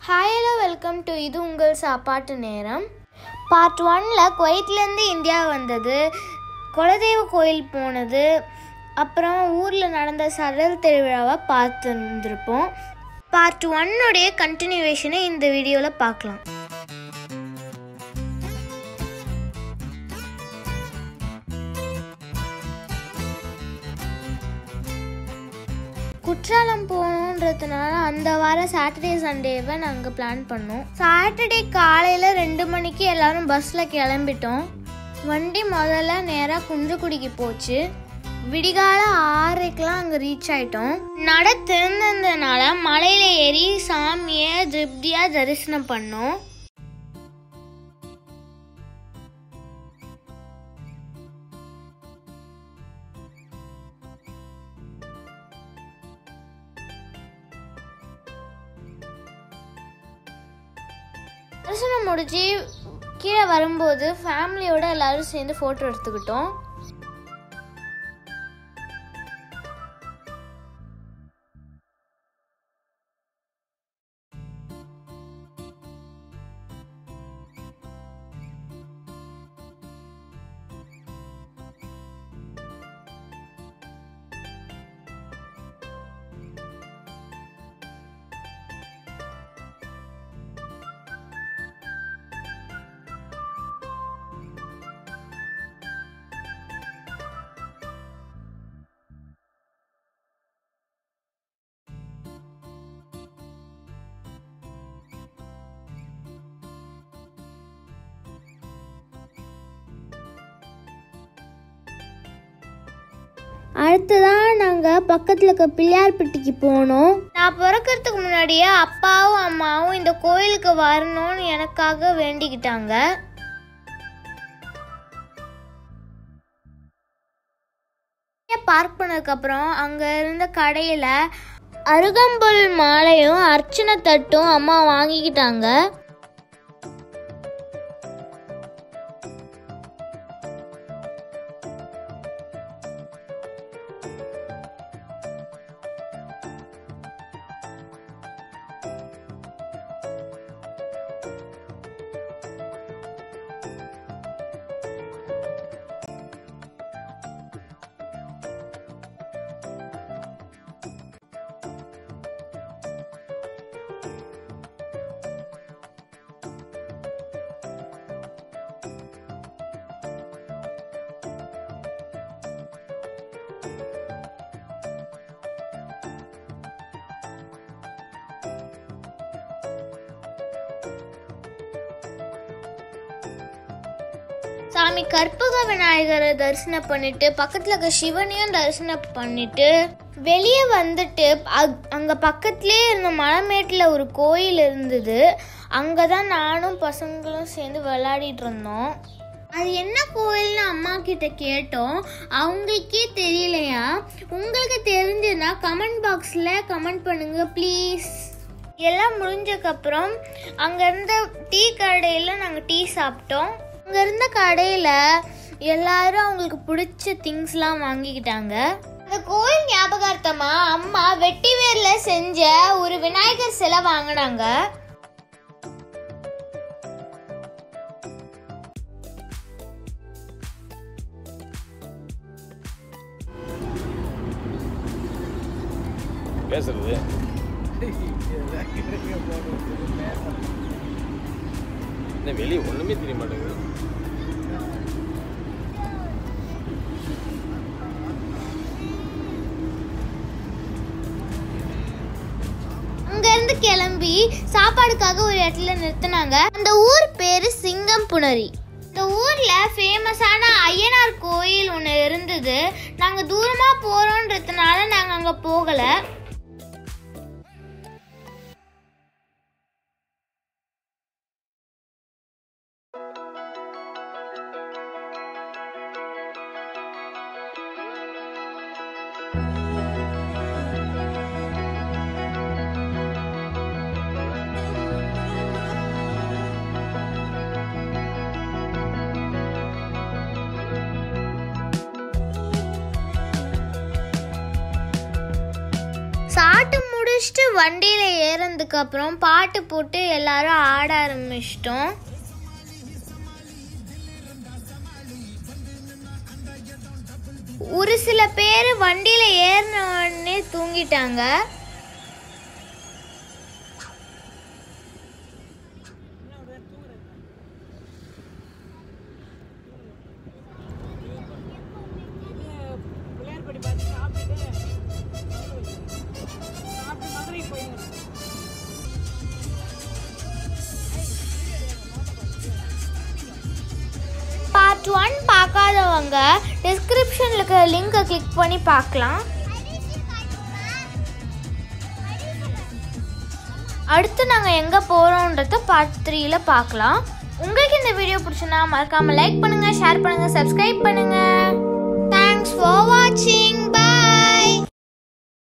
Hi hello welcome to இது உங்கள் சாப்பாட்டு நேரம். பார்ட் 1ல் குவைத்லேருந்து இந்தியா வந்தது, குலதெய்வ கோயில் போனது, அப்புறம் ஊரில் நடந்த சடல் திருவிழாவை பார்த்துருந்துருப்போம். பார்ட் 1உடைய கண்டினியூவேஷனை இந்த வீடியோவில் பார்க்கலாம். குற்றாலம் போகணுன்றதுனால அந்த வாரம் சாட்டர்டே சண்டேவை நாங்கள் பிளான் பண்ணோம். சாட்டர்டே காலையில் 2 மணிக்கு எல்லோரும் பஸ்ஸில் கிளம்பிட்டோம். வண்டி முதல்ல நேராக குன்றக்குடிக்கு போச்சு. விடிகால 6:00க்கெலாம் அங்கே ரீச் ஆகிட்டோம். நட திறந்ததுனால மலையில் ஏறி சாமியை திருப்தியாக தரிசனம் பண்ணோம். தரிசனம் முடிச்சு கீழே வரும்போது ஃபேமிலியோட எல்லாரும் சேர்ந்து ஃபோட்டோ எடுத்துக்கிட்டோம். அடுத்ததான் நாங்கள் பக்கத்தில் இருக்க பிள்ளையார்பட்டிக்கு போனோம். நான் பிறக்கிறதுக்கு முன்னாடியே அப்பாவும் அம்மாவும் இந்த கோயிலுக்கு வரணும்னு எனக்காக வேண்டிக்கிட்டாங்க. பார்க் பண்ணதுக்கப்புறம் அங்கே இருந்த கடையில் அருகம்புல் மாலையும் அர்ச்சனை தட்டும் அம்மா வாங்கிக்கிட்டாங்க. சாமி கற்பக விநாயகரை தரிசனம் பண்ணிட்டு பக்கத்தில் இருக்க சிவனையும் தரிசனம் பண்ணிட்டு வெளியே வந்துட்டு அங்கே பக்கத்துலேயே இருந்த மலைமேட்டில் ஒரு கோயில் இருந்தது. அங்கே தான் நானும் பசங்களும் சேர்ந்து விளையாடிட்டு இருந்தோம். அது என்ன கோயில்னு அம்மா கிட்ட கேட்டோம். அவங்களுக்கே தெரியலையா. உங்களுக்கு தெரிஞ்சதுன்னா கமெண்ட் பாக்ஸில் கமெண்ட் பண்ணுங்க ப்ளீஸ். எல்லாம் முடிஞ்சக்கப்புறம் அங்கே இருந்த டீ கடையில் நாங்கள் டீ சாப்பிட்டோம். அங்கே இருந்த கடையில் எல்லாரும் அவங்களுக்கு பிடிச்ச திங்ஸ்லாம் வாங்கிக்கிட்டாங்க. அந்த கோயில் ஞாபகார்த்தமாக அம்மா வெட்டி வேரில் செஞ்ச ஒரு விநாயகர் சிலை வாங்கினாங்க. பேசுறது வெளியே ஒண்ணுமே தெரிய மாட்டேங்குது. அங்கிருந்து கிளம்பி சாப்பாடுக்காக ஒரு இடத்துல நிறுத்தினாங்க. அந்த ஊர் பேரு சிங்கம்புணரி. இந்த ஊர்ல ஃபேமஸான ஐயனார் கோயில் ஒன்று இருந்தது. நாங்க தூரமா போறோன்றதுனால நாங்க அங்க போகல. முடிச்சுட்டு வண்டியில் ஏறதுக்கப்புறம் பாட்டு போட்டு எல்லாரும் ஆட ஆரம்பிச்சிட்டோம். ஒரு சில பேர் வண்டியில் ஏறின உடனே தூங்கிட்டாங்க. பார்ட் 1 பார்க்காதவங்க டிஸ்கிரிப்ஷனில் இருக்கிற லிங்கை கிளிக் பண்ணி பார்க்கலாம். அடுத்து நாங்கள் எங்கே போகிறோன்றத பார்ட் 3ல் பார்க்கலாம். உங்களுக்கு இந்த வீடியோ பிடிச்சுன்னா மறக்காமல் லைக் பண்ணுங்கள், ஷேர் பண்ணுங்கள், சப்ஸ்கிரைப் பண்ணுங்கள். தேங்க்ஸ் ஃபார் வாட்சிங்.